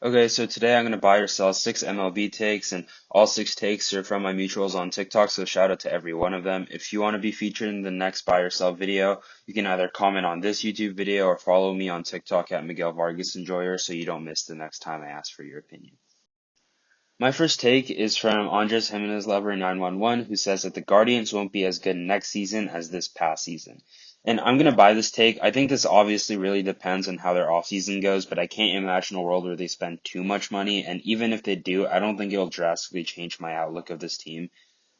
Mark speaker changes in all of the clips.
Speaker 1: Okay, so today I'm going to buy or sell six MLB takes, and all six takes are from my mutuals on TikTok, so shout out to every one of them. If you want to be featured in the next buy or sell video, you can either comment on this YouTube video or follow me on TikTok at Miguel Vargas Enjoyer so you don't miss the next time I ask for your opinion. My first take is from Andres Jimenez Lover 911, who says that the Guardians won't be as good next season as this past season. And I'm going to buy this take. I think this obviously really depends on how their offseason goes, but I can't imagine a world where they spend too much money. And even if they do, I don't think it'll drastically change my outlook of this team.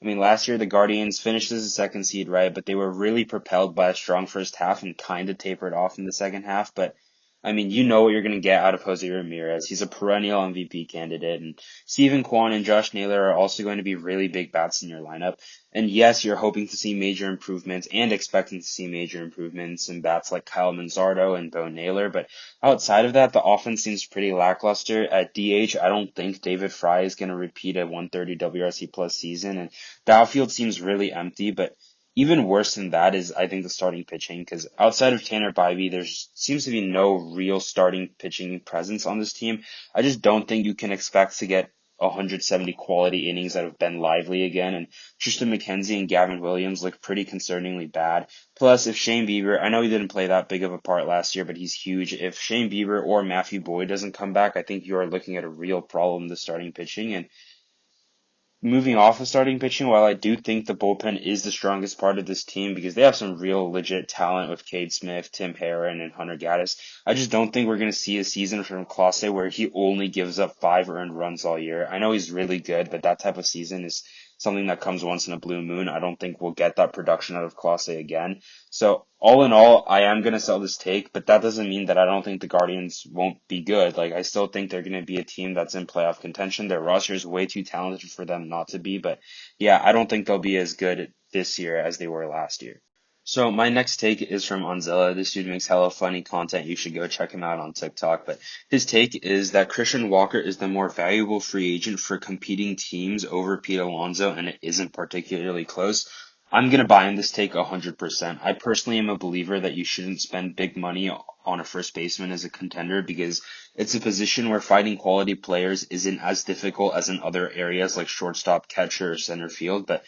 Speaker 1: I mean, last year the Guardians finished as a second seed, right? But they were really propelled by a strong first half and kind of tapered off in the second half. But I mean, you know what you're going to get out of Jose Ramirez. He's a perennial MVP candidate, and Steven Kwan and Josh Naylor are also going to be really big bats in your lineup. And yes, you're hoping to see major improvements and expecting to see major improvements in bats like Kyle Manzardo and Bo Naylor. But outside of that, the offense seems pretty lackluster. At DH, I don't think David Fry is going to repeat a 130 WRC plus season, and the outfield seems really empty. But even worse than that is, I think, the starting pitching, because outside of Tanner Bybee, there seems to be no real starting pitching presence on this team. I just don't think you can expect to get 170 quality innings out of Ben Lively again, and Tristan McKenzie and Gavin Williams look pretty concerningly bad. Plus, if Shane Bieber, I know he didn't play that big of a part last year, but he's huge. If Shane Bieber or Matthew Boyd doesn't come back, I think you are looking at a real problem with the starting pitching, and moving off of starting pitching, while I do think the bullpen is the strongest part of this team because they have some real legit talent with Cade Smith, Tim Herrin, and Hunter Gaddis, I just don't think we're going to see a season from Clase where he only gives up 5 earned runs all year. I know he's really good, but that type of season is something that comes once in a blue moon. I don't think we'll get that production out of Clase again. So all in all, I am going to sell this take, but that doesn't mean that I don't think the Guardians won't be good. Like, I still think they're going to be a team that's in playoff contention. Their roster is way too talented for them not to be, but yeah, I don't think they'll be as good this year as they were last year. So my next take is from Onzilla. This dude makes hella funny content. You should go check him out on TikTok. But his take is that Christian Walker is the more valuable free agent for competing teams over Pete Alonso, and it isn't particularly close. I'm gonna buy in this take 100%. I personally am a believer that you shouldn't spend big money on a first baseman as a contender because it's a position where finding quality players isn't as difficult as in other areas like shortstop, catcher, or center field. But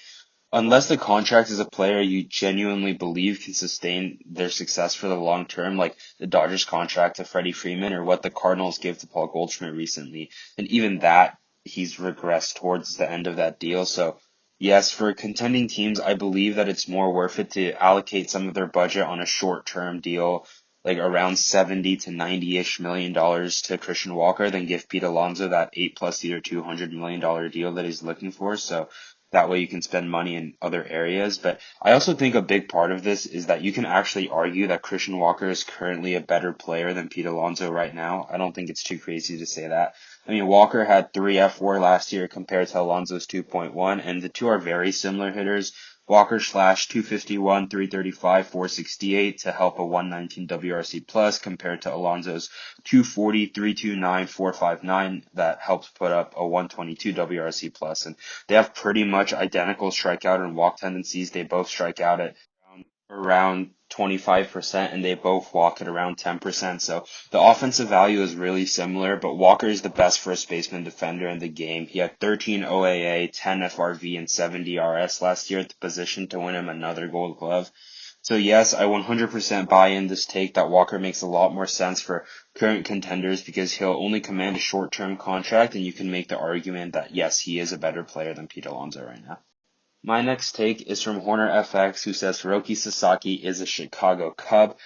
Speaker 1: unless the contract is a player you genuinely believe can sustain their success for the long term, like the Dodgers contract to Freddie Freeman or what the Cardinals gave to Paul Goldschmidt recently, and even that, he's regressed towards the end of that deal. So yes, for contending teams, I believe that it's more worth it to allocate some of their budget on a short-term deal, like around 70 to 90-ish million dollars to Christian Walker than give Pete Alonso that 8+ year, $200 million deal that he's looking for. So that way you can spend money in other areas. But I also think a big part of this is that you can actually argue that Christian Walker is currently a better player than Pete Alonso right now. I don't think it's too crazy to say that. I mean, Walker had 3 F4 last year compared to Alonso's 2.1, and the two are very similar hitters. Walker slash 251, 335, 468 to help a 119 WRC plus compared to Alonso's 240, 329, 459 that helps put up a 122 WRC plus. And they have pretty much identical strikeout and walk tendencies. They both strike out at around 25% and they both walk at around 10%. So the offensive value is really similar, but Walker is the best first baseman defender in the game. He had 13 OAA, 10 FRV, and 7 DRS last year at the position to win him another Gold Glove. So yes, I 100% buy in this take that Walker makes a lot more sense for current contenders because he'll only command a short-term contract, and you can make the argument that yes, he is a better player than Pete Alonso right now. My next take is from Horner FX, who says Roki Sasaki is a Chicago Cub.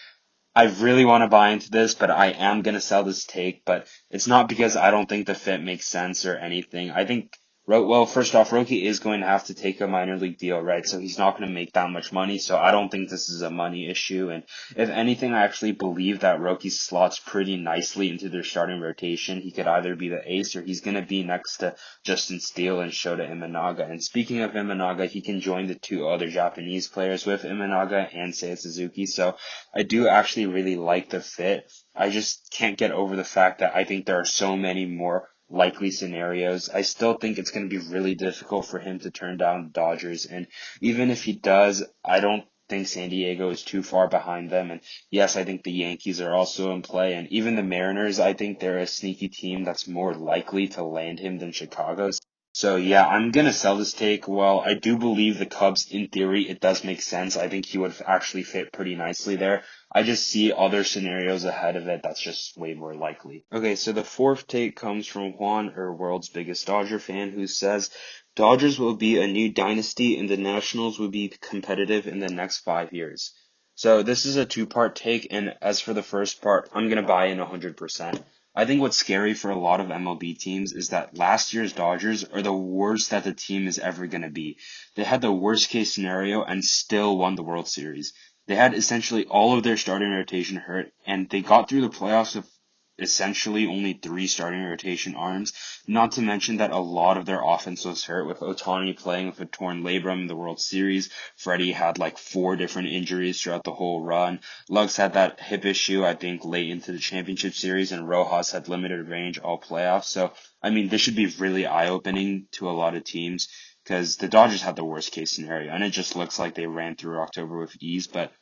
Speaker 1: I really want to buy into this, but I am going to sell this take, but it's not because I don't think the fit makes sense or anything. I think, well, first off, Roki is going to have to take a minor league deal, right? So he's not going to make that much money, so I don't think this is a money issue. And if anything, I actually believe that Roki slots pretty nicely into their starting rotation. He could either be the ace or he's going to be next to Justin Steele and Shota Imanaga. And speaking of Imanaga, he can join the two other Japanese players with Imanaga and Seiya Suzuki, so I do actually really like the fit. I just can't get over the fact that I think there are so many more likely scenarios. I still think it's going to be really difficult for him to turn down the Dodgers. And even if he does, I don't think San Diego is too far behind them. And yes, I think the Yankees are also in play. And even the Mariners, I think they're a sneaky team that's more likely to land him than Chicago. So yeah, I'm gonna sell this take. Well, I do believe the Cubs, in theory, it does make sense. I think he would actually fit pretty nicely there. I just see other scenarios ahead of it that's just way more likely. Okay, so the fourth take comes from Juan, or world's biggest Dodger fan, who says Dodgers will be a new dynasty and the Nationals will be competitive in the next 5 years. So this is a two-part take, and as for the first part, I'm gonna buy in 100%. I think what's scary for a lot of MLB teams is that last year's Dodgers are the worst that the team is ever going to be. They had the worst case scenario and still won the World Series. They had essentially all of their starting rotation hurt, and they got through the playoffs with essentially only three starting rotation arms, not to mention that a lot of their offense was hurt, with Ohtani playing with a torn labrum in the World Series. Freddie had like four different injuries throughout the whole run. Luggs had that hip issue, I think, late into the championship series, and Rojas had limited range all playoffs. So, I mean, this should be really eye-opening to a lot of teams because the Dodgers had the worst case scenario, and it just looks like they ran through October with ease. But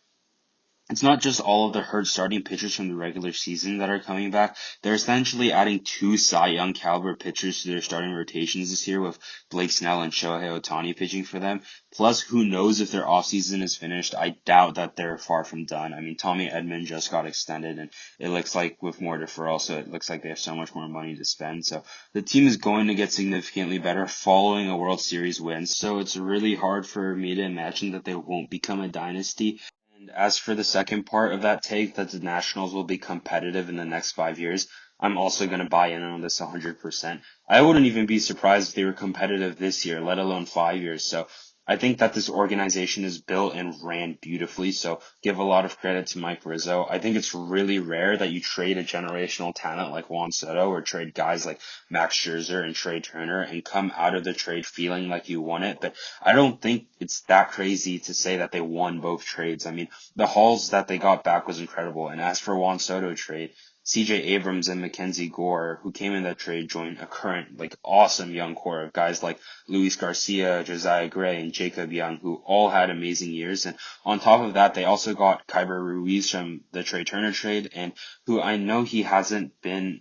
Speaker 1: it's not just all of the hurt starting pitchers from the regular season that are coming back. They're essentially adding two Cy Young caliber pitchers to their starting rotations this year, with Blake Snell and Shohei Ohtani pitching for them. Plus, who knows if their offseason is finished? I doubt that they're far from done. I mean, Tommy Edman just got extended, and it looks like with more deferral, so it looks like they have so much more money to spend. So the team is going to get significantly better following a World Series win. So it's really hard for me to imagine that they won't become a dynasty. And as for the second part of that take, that the Nationals will be competitive in the next 5 years, I'm also going to buy in on this 100%. I wouldn't even be surprised if they were competitive this year, let alone 5 years. So I think that this organization is built and ran beautifully. So give a lot of credit to Mike Rizzo. I think it's really rare that you trade a generational talent like Juan Soto, or trade guys like Max Scherzer and Trey Turner and come out of the trade feeling like you won it. But I don't think it's that crazy to say that they won both trades. I mean, the hauls that they got back was incredible. And as for Juan Soto trade, CJ Abrams and Mackenzie Gore, who came in that trade, joined a current, like, awesome young core of guys like Luis Garcia, Josiah Gray, and Jacob Young, who all had amazing years. And on top of that, they also got Kyber Ruiz from the Trey Turner trade, and who I know he hasn't been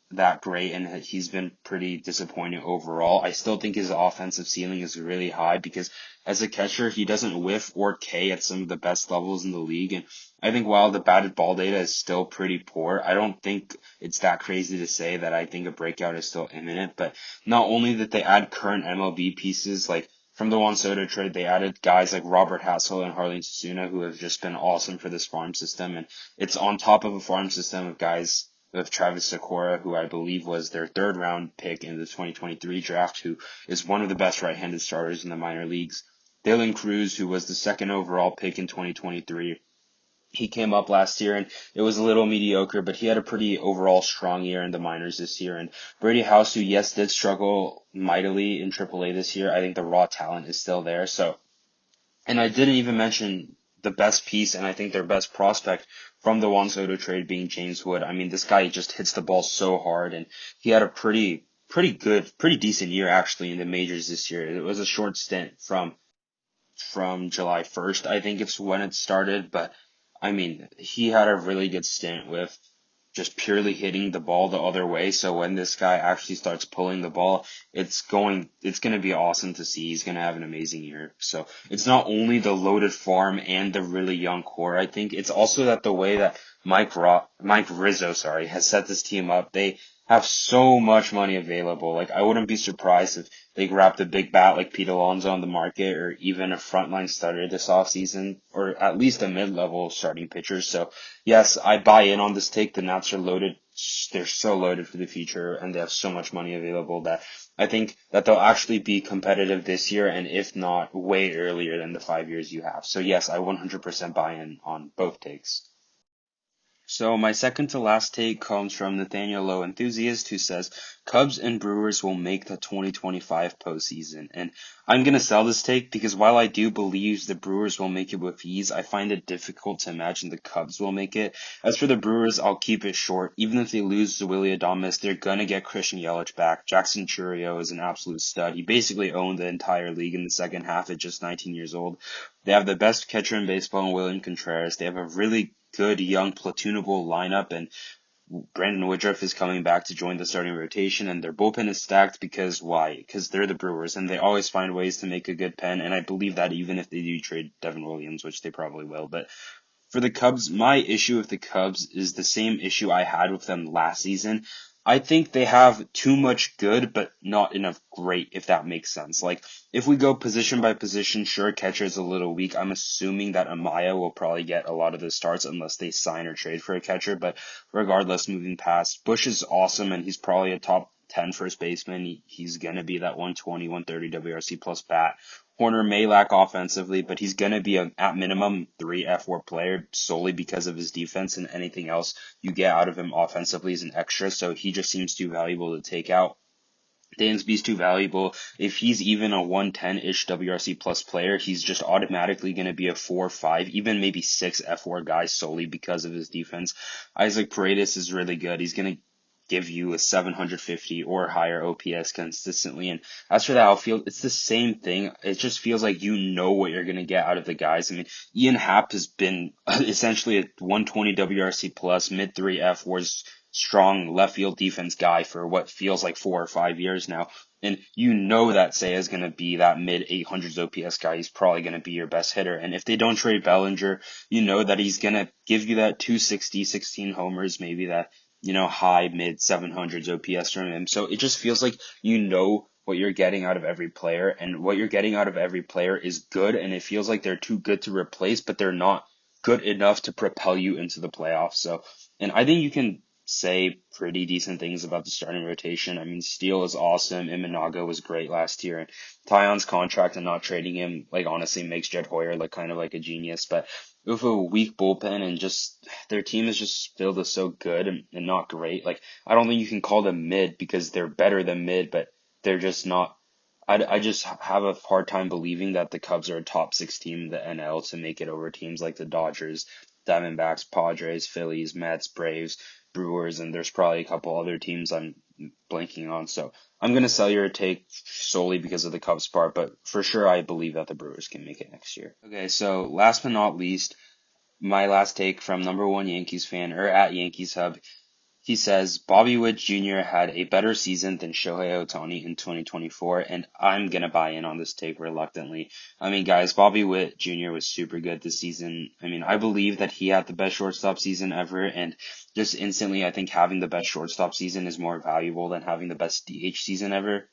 Speaker 1: that great, and he's been pretty disappointing overall. I still think his offensive ceiling is really high because as a catcher, he doesn't whiff or K at some of the best levels in the league. And I think while the batted ball data is still pretty poor, I don't think it's that crazy to say that I think a breakout is still imminent. But not only did they add current MLB pieces, like from the Juan Soto trade, they added guys like Robert Hassel and Harleen Susuna, who have just been awesome for this farm system. And it's on top of a farm system of guys with Travis Sakura, who I believe was their third round pick in the 2023 draft, who is one of the best right-handed starters in the minor leagues. Dylan Cruz, who was the second overall pick in 2023. He came up last year and it was a little mediocre, but he had a pretty overall strong year in the minors this year. And Brady House, who yes did struggle mightily in AAA this year, I think the raw talent is still there. So, and I didn't even mention the best piece, and I think their best prospect from the Juan Soto trade being James Wood. I mean, this guy just hits the ball so hard, and he had a pretty decent year actually in the majors this year. It was a short stint from July 1st, I think it's when it started, but I mean, he had a really good stint with just purely hitting the ball the other way. So when this guy actually starts pulling the ball, it's going to be awesome to see. He's going to have an amazing year. So it's not only the loaded farm and the really young core. I think it's also that the way that Mike Rizzo, has set this team up. They have so much money available. Like, I wouldn't be surprised if they grabbed a big bat like Pete Alonso on the market, or even a frontline starter this offseason, or at least a mid-level starting pitcher. So yes, I buy in on this take. The Nats are loaded. They're so loaded for the future, and they have so much money available that I think that they'll actually be competitive this year, and if not, way earlier than the 5 years you have. So yes, I 100% buy in on both takes. So my second to last take comes from Nathaniel Lowe Enthusiast, who says Cubs and Brewers will make the 2025 postseason. And I'm gonna sell this take because while I do believe the Brewers will make it with ease, I find it difficult to imagine the Cubs will make it. As for the Brewers, I'll keep it short. Even if they lose to Willy Adames, they're gonna get Christian Yelich back. Jackson Chourio is an absolute stud. He basically owned the entire league in the second half at just 19 years old. They have the best catcher in baseball in William Contreras. They have a really good young platoonable lineup, and Brandon Woodruff is coming back to join the starting rotation, and their bullpen is stacked because why? Because they're the Brewers, and they always find ways to make a good pen, and I believe that even if they do trade Devin Williams, which they probably will. But for the Cubs, my issue with the Cubs is the same issue I had with them last season. I think they have too much good, but not enough great, if that makes sense. Like, if we go position by position, sure, catcher is a little weak. I'm assuming that Amaya will probably get a lot of the starts unless they sign or trade for a catcher. But regardless, moving past, Bush is awesome, and he's probably a top 10 first baseman. He's going to be that 120, 130 WRC plus bat. Horner may lack offensively, but he's going to be at minimum 3 F4 player solely because of his defense, and anything else you get out of him offensively is an extra, so he just seems too valuable to take out. Dansby's too valuable. If he's even a 110-ish WRC plus player, he's just automatically going to be a 4 or 5, even maybe 6 F4 guy solely because of his defense. Isaac Paredes is really good. He's going to give you a 750 or higher OPS consistently. And as for the outfield, it's the same thing. It just feels like you know what you're going to get out of the guys. I mean, Ian Happ has been essentially a 120 WRC plus, mid 3 F4s, strong left field defense guy for what feels like 4 or 5 years now. And you know that Seiya is going to be that mid 800s OPS guy. He's probably going to be your best hitter. And if they don't trade Bellinger, you know that he's going to give you that 260, 16 homers, maybe that high mid 700s OPS from him. So it just feels like you know what you're getting out of every player, and what you're getting out of every player is good, and it feels like they're too good to replace, but they're not good enough to propel you into the playoffs. So, and I think you can say pretty decent things about the starting rotation. I mean, Steele is awesome. Imanaga was great last year, and Tayon's contract and not trading him, like, honestly makes Jed Hoyer look kind of like a genius. But with a weak bullpen and just their team is just still so good and not great. Like, I don't think you can call them mid because they're better than mid, but they're just not. I just have a hard time believing that the Cubs are a top 6 team in the NL to make it over teams like the Dodgers, Diamondbacks, Padres, Phillies, Mets, Braves, Brewers, and there's probably a couple other teams I'm blanking on. So I'm going to sell your take solely because of the Cubs part, but for sure I believe that the Brewers can make it next year. Okay, so last but not least, my last take from #1 Yankees fan, or at Yankees Hub. He says Bobby Witt Jr. had a better season than Shohei Ohtani in 2024, and I'm going to buy in on this take reluctantly. I mean, guys, Bobby Witt Jr. was super good this season. I mean, I believe that he had the best shortstop season ever, and just instantly, I think having the best shortstop season is more valuable than having the best DH season ever.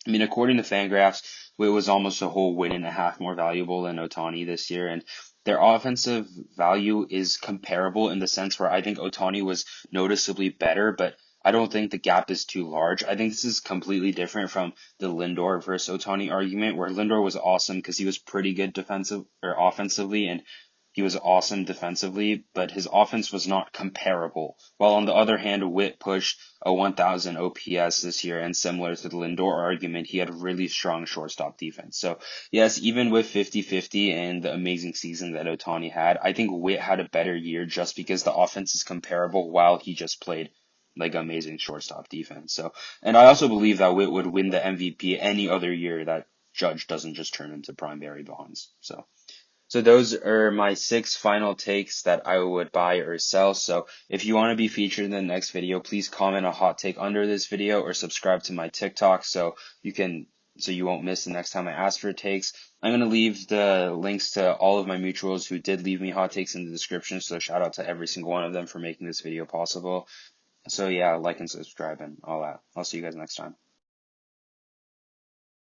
Speaker 1: I mean, according to Fangraphs, Witt was almost a whole win and a half more valuable than Ohtani this year, and their offensive value is comparable in the sense where I think Ohtani was noticeably better, but I don't think the gap is too large. I think this is completely different from the Lindor versus Ohtani argument, where Lindor was awesome because he was pretty good defensive or offensively, and he was awesome defensively, but his offense was not comparable. While on the other hand, Witt pushed a 1,000 OPS this year, and similar to the Lindor argument, he had really strong shortstop defense. So yes, even with 50-50 and the amazing season that Ohtani had, I think Witt had a better year just because the offense is comparable while he just played like amazing shortstop defense. So, and I also believe that Witt would win the MVP any other year that Judge doesn't just turn into prime Barry Bonds. So those are my 6 final takes that I would buy or sell. So if you want to be featured in the next video, please comment a hot take under this video or subscribe to my TikTok so you won't miss the next time I ask for takes. I'm going to leave the links to all of my mutuals who did leave me hot takes in the description. So shout out to every single one of them for making this video possible. So yeah, like and subscribe and all that. I'll see you guys next time.